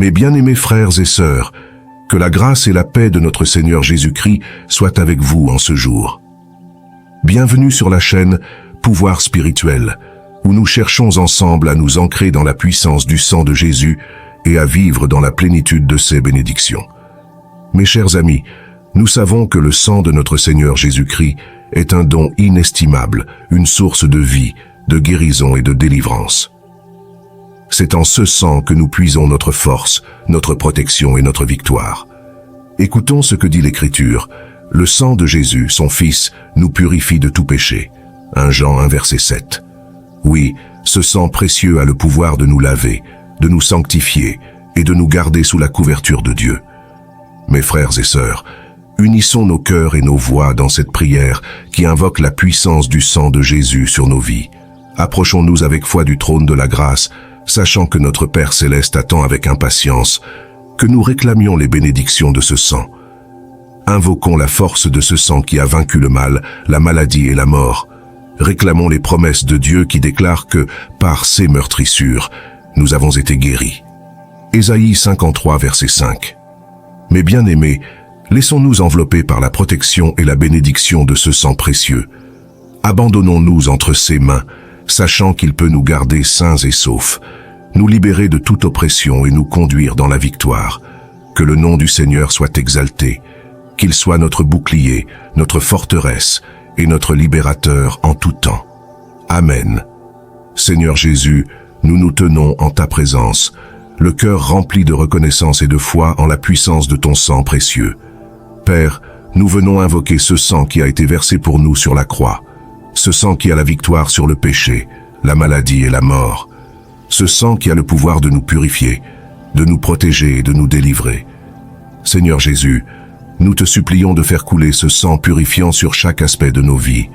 Mes bien-aimés frères et sœurs, que la grâce et la paix de notre Seigneur Jésus-Christ soient avec vous en ce jour. Bienvenue sur la chaîne Pouvoir spirituel, où nous cherchons ensemble à nous ancrer dans la puissance du sang de Jésus et à vivre dans la plénitude de ses bénédictions. Mes chers amis, nous savons que le sang de notre Seigneur Jésus-Christ est un don inestimable, une source de vie, de guérison et de délivrance. C'est en ce sang que nous puisons notre force, notre protection et notre victoire. Écoutons ce que dit l'Écriture. Le sang de Jésus, son Fils, nous purifie de tout péché. 1 Jean 1 verset 7. Oui, ce sang précieux a le pouvoir de nous laver, de nous sanctifier et de nous garder sous la couverture de Dieu. Mes frères et sœurs, unissons nos cœurs et nos voix dans cette prière qui invoque la puissance du sang de Jésus sur nos vies. Approchons-nous avec foi du trône de la grâce, sachant que notre Père Céleste attend avec impatience que nous réclamions les bénédictions de ce sang. Invoquons la force de ce sang qui a vaincu le mal, la maladie et la mort. Réclamons les promesses de Dieu qui déclarent que, par ses meurtrissures, nous avons été guéris. Ésaïe 53 verset 5. Mes bien-aimés, laissons-nous envelopper par la protection et la bénédiction de ce sang précieux. Abandonnons-nous entre ses mains, sachant qu'il peut nous garder sains et saufs, nous libérer de toute oppression et nous conduire dans la victoire. Que le nom du Seigneur soit exalté, qu'il soit notre bouclier, notre forteresse et notre libérateur en tout temps. Amen. Seigneur Jésus, nous nous tenons en ta présence, le cœur rempli de reconnaissance et de foi en la puissance de ton sang précieux. Père, nous venons invoquer ce sang qui a été versé pour nous sur la croix, ce sang qui a la victoire sur le péché, la maladie et la mort, ce sang qui a le pouvoir de nous purifier, de nous protéger et de nous délivrer. Seigneur Jésus, nous te supplions de faire couler ce sang purifiant sur chaque aspect de nos vies.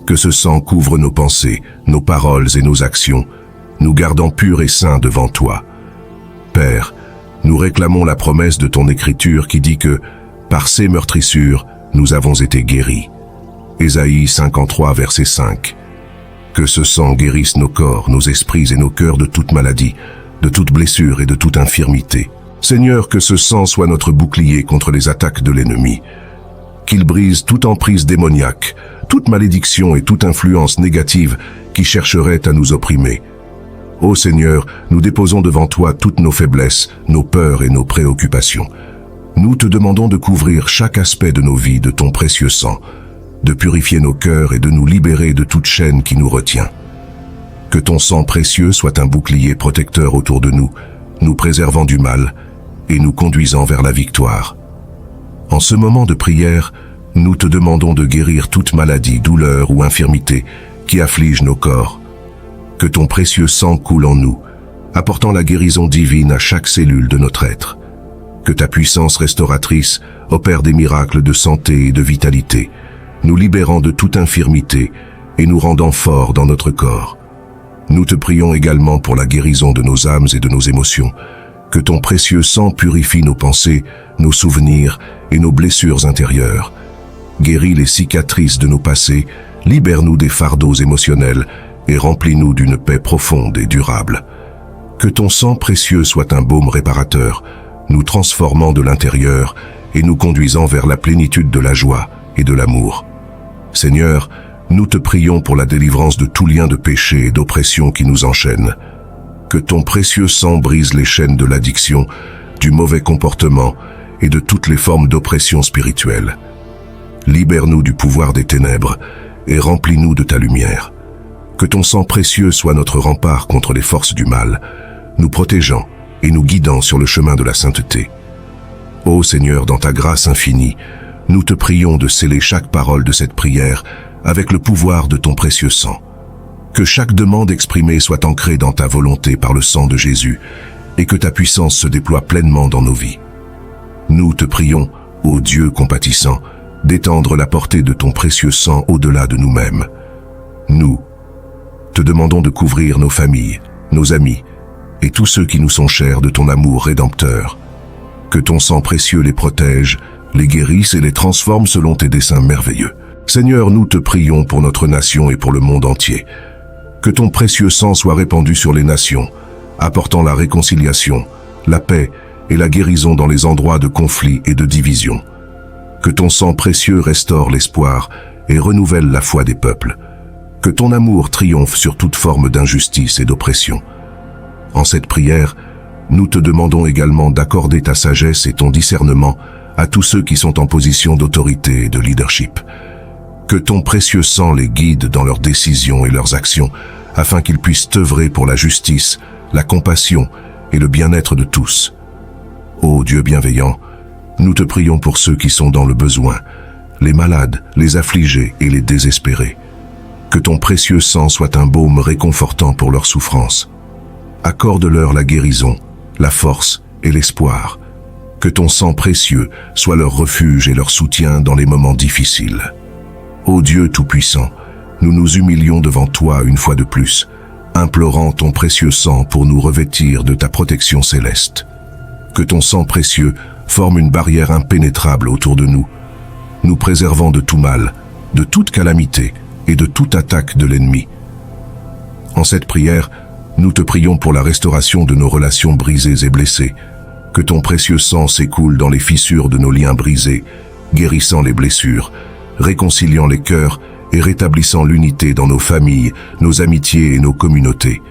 Que ce sang couvre nos pensées, nos paroles et nos actions, nous gardant purs et saints devant toi. Père, nous réclamons la promesse de ton Écriture qui dit que, par ses meurtrissures, nous avons été guéris. Ésaïe 53 verset 5. Que ce sang guérisse nos corps, nos esprits et nos cœurs de toute maladie, de toute blessure et de toute infirmité. Seigneur, que ce sang soit notre bouclier contre les attaques de l'ennemi. Qu'il brise toute emprise démoniaque, toute malédiction et toute influence négative qui chercherait à nous opprimer. Ô Seigneur, nous déposons devant toi toutes nos faiblesses, nos peurs et nos préoccupations. Nous te demandons de couvrir chaque aspect de nos vies de ton précieux sang, de purifier nos cœurs et de nous libérer de toute chaîne qui nous retient. Que ton sang précieux soit un bouclier protecteur autour de nous, nous préservant du mal et nous conduisant vers la victoire. En ce moment de prière, nous te demandons de guérir toute maladie, douleur ou infirmité qui afflige nos corps. Que ton précieux sang coule en nous, apportant la guérison divine à chaque cellule de notre être. Que ta puissance restauratrice opère des miracles de santé et de vitalité, nous libérant de toute infirmité et nous rendant forts dans notre corps. Nous te prions également pour la guérison de nos âmes et de nos émotions. Que ton précieux sang purifie nos pensées, nos souvenirs et nos blessures intérieures. Guéris les cicatrices de nos passés, libère-nous des fardeaux émotionnels et remplis-nous d'une paix profonde et durable. Que ton sang précieux soit un baume réparateur, nous transformant de l'intérieur et nous conduisant vers la plénitude de la joie et de l'amour. Seigneur, nous te prions pour la délivrance de tout lien de péché et d'oppression qui nous enchaînent. Que ton précieux sang brise les chaînes de l'addiction, du mauvais comportement et de toutes les formes d'oppression spirituelle. Libère-nous du pouvoir des ténèbres et remplis-nous de ta lumière. Que ton sang précieux soit notre rempart contre les forces du mal, nous protégeant et nous guidant sur le chemin de la sainteté. Ô Seigneur, dans ta grâce infinie, nous te prions de sceller chaque parole de cette prière avec le pouvoir de ton précieux sang. Que chaque demande exprimée soit ancrée dans ta volonté par le sang de Jésus et que ta puissance se déploie pleinement dans nos vies. Nous te prions, ô Dieu compatissant, d'étendre la portée de ton précieux sang au-delà de nous-mêmes. Nous te demandons de couvrir nos familles, nos amis et tous ceux qui nous sont chers de ton amour rédempteur. Que ton sang précieux les protège, les guérisse et les transforme selon tes desseins merveilleux. Seigneur, nous te prions pour notre nation et pour le monde entier. Que ton précieux sang soit répandu sur les nations, apportant la réconciliation, la paix et la guérison dans les endroits de conflit et de division. Que ton sang précieux restaure l'espoir et renouvelle la foi des peuples. Que ton amour triomphe sur toute forme d'injustice et d'oppression. En cette prière, nous te demandons également d'accorder ta sagesse et ton discernement à tous ceux qui sont en position d'autorité et de leadership. Que ton précieux sang les guide dans leurs décisions et leurs actions, afin qu'ils puissent œuvrer pour la justice, la compassion et le bien-être de tous. Ô Dieu bienveillant, nous te prions pour ceux qui sont dans le besoin, les malades, les affligés et les désespérés. Que ton précieux sang soit un baume réconfortant pour leur souffrance. Accorde-leur la guérison, la force et l'espoir. Que ton sang précieux soit leur refuge et leur soutien dans les moments difficiles. Ô Dieu Tout-Puissant, nous nous humilions devant toi une fois de plus, implorant ton précieux sang pour nous revêtir de ta protection céleste. Que ton sang précieux forme une barrière impénétrable autour de nous, nous préservant de tout mal, de toute calamité et de toute attaque de l'ennemi. En cette prière, nous te prions pour la restauration de nos relations brisées et blessées. Que ton précieux sang s'écoule dans les fissures de nos liens brisés, guérissant les blessures, réconciliant les cœurs et rétablissant l'unité dans nos familles, nos amitiés et nos communautés.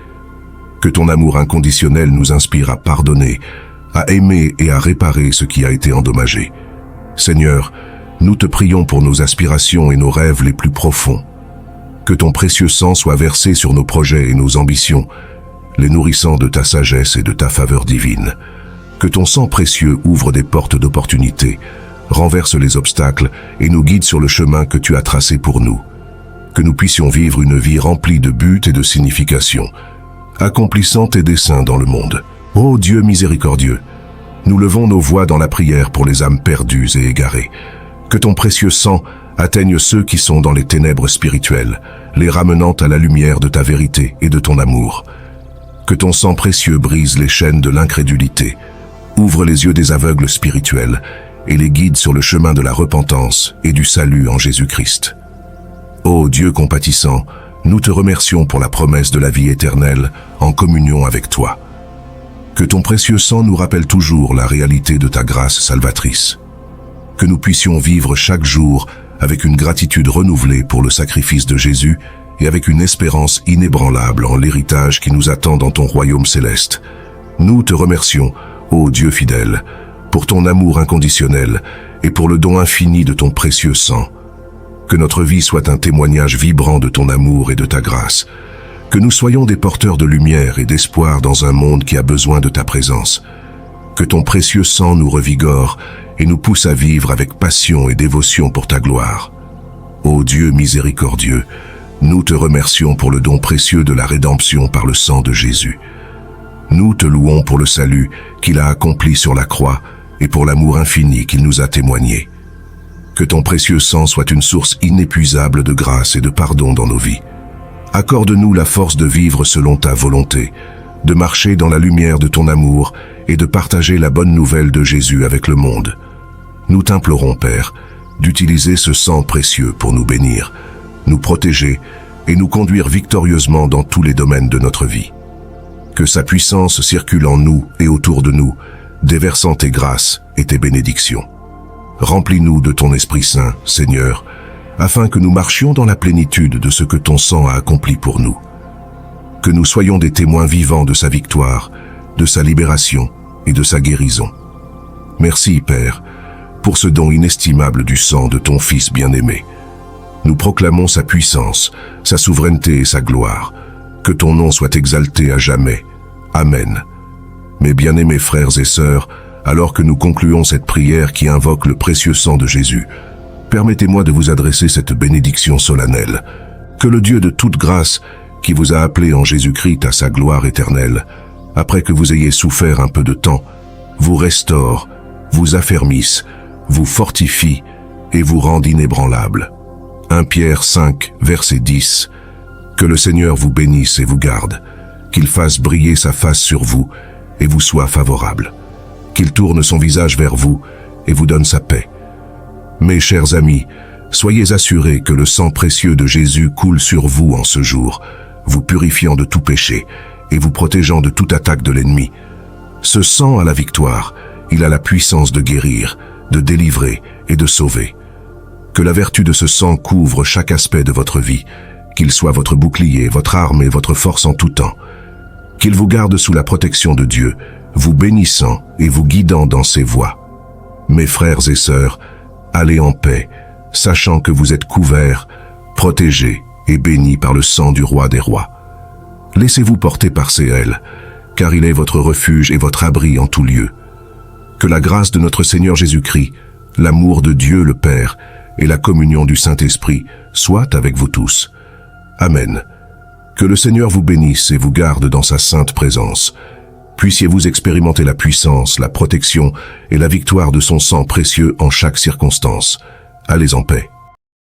Que ton amour inconditionnel nous inspire à pardonner, à aimer et à réparer ce qui a été endommagé. Seigneur, nous te prions pour nos aspirations et nos rêves les plus profonds. Que ton précieux sang soit versé sur nos projets et nos ambitions, les nourrissant de ta sagesse et de ta faveur divine. Que ton sang précieux ouvre des portes d'opportunités, renverse les obstacles et nous guide sur le chemin que tu as tracé pour nous. Que nous puissions vivre une vie remplie de buts et de signification, accomplissant tes desseins dans le monde. Ô Dieu miséricordieux, nous levons nos voix dans la prière pour les âmes perdues et égarées. Que ton précieux sang atteigne ceux qui sont dans les ténèbres spirituelles, les ramenant à la lumière de ta vérité et de ton amour. Que ton sang précieux brise les chaînes de l'incrédulité, ouvre les yeux des aveugles spirituels et les guide sur le chemin de la repentance et du salut en Jésus-Christ. Ô Dieu compatissant, nous te remercions pour la promesse de la vie éternelle en communion avec toi. Que ton précieux sang nous rappelle toujours la réalité de ta grâce salvatrice. Que nous puissions vivre chaque jour avec une gratitude renouvelée pour le sacrifice de Jésus et avec une espérance inébranlable en l'héritage qui nous attend dans ton royaume céleste. Nous te remercions, ô Dieu fidèle, pour ton amour inconditionnel et pour le don infini de ton précieux sang. Que notre vie soit un témoignage vibrant de ton amour et de ta grâce. Que nous soyons des porteurs de lumière et d'espoir dans un monde qui a besoin de ta présence. Que ton précieux sang nous revigore et nous pousse à vivre avec passion et dévotion pour ta gloire. Ô Dieu miséricordieux, nous te remercions pour le don précieux de la rédemption par le sang de Jésus. Nous te louons pour le salut qu'il a accompli sur la croix et pour l'amour infini qu'il nous a témoigné. Que ton précieux sang soit une source inépuisable de grâce et de pardon dans nos vies. Accorde-nous la force de vivre selon ta volonté, de marcher dans la lumière de ton amour et de partager la bonne nouvelle de Jésus avec le monde. Nous t'implorons, Père, d'utiliser ce sang précieux pour nous bénir, nous protéger et nous conduire victorieusement dans tous les domaines de notre vie. Que sa puissance circule en nous et autour de nous, déversant tes grâces et tes bénédictions. Remplis-nous de ton Esprit Saint, Seigneur, afin que nous marchions dans la plénitude de ce que ton sang a accompli pour nous. Que nous soyons des témoins vivants de sa victoire, de sa libération et de sa guérison. Merci, Père, pour ce don inestimable du sang de ton Fils bien-aimé. Nous proclamons sa puissance, sa souveraineté et sa gloire. Que ton nom soit exalté à jamais. Amen. Mes bien-aimés frères et sœurs, alors que nous concluons cette prière qui invoque le précieux sang de Jésus, permettez-moi de vous adresser cette bénédiction solennelle. Que le Dieu de toute grâce, qui vous a appelé en Jésus-Christ à sa gloire éternelle, après que vous ayez souffert un peu de temps, vous restaure, vous affermisse, vous fortifie et vous rende inébranlable. 1 Pierre 5, verset 10. Que le Seigneur vous bénisse et vous garde, qu'il fasse briller sa face sur vous et vous soit favorable, qu'il tourne son visage vers vous et vous donne sa paix. Mes chers amis, soyez assurés que le sang précieux de Jésus coule sur vous en ce jour, vous purifiant de tout péché et vous protégeant de toute attaque de l'ennemi. Ce sang a la victoire, il a la puissance de guérir, de délivrer et de sauver. Que la vertu de ce sang couvre chaque aspect de votre vie, qu'il soit votre bouclier, votre arme et votre force en tout temps. Qu'il vous garde sous la protection de Dieu, vous bénissant et vous guidant dans ses voies. Mes frères et sœurs, allez en paix, sachant que vous êtes couverts, protégés et bénis par le sang du Roi des Rois. Laissez-vous porter par ses ailes, car il est votre refuge et votre abri en tout lieu. Que la grâce de notre Seigneur Jésus-Christ, l'amour de Dieu le Père et la communion du Saint-Esprit soient avec vous tous. Amen. Que le Seigneur vous bénisse et vous garde dans sa sainte présence. Puissiez-vous expérimenter la puissance, la protection et la victoire de son sang précieux en chaque circonstance. Allez en paix.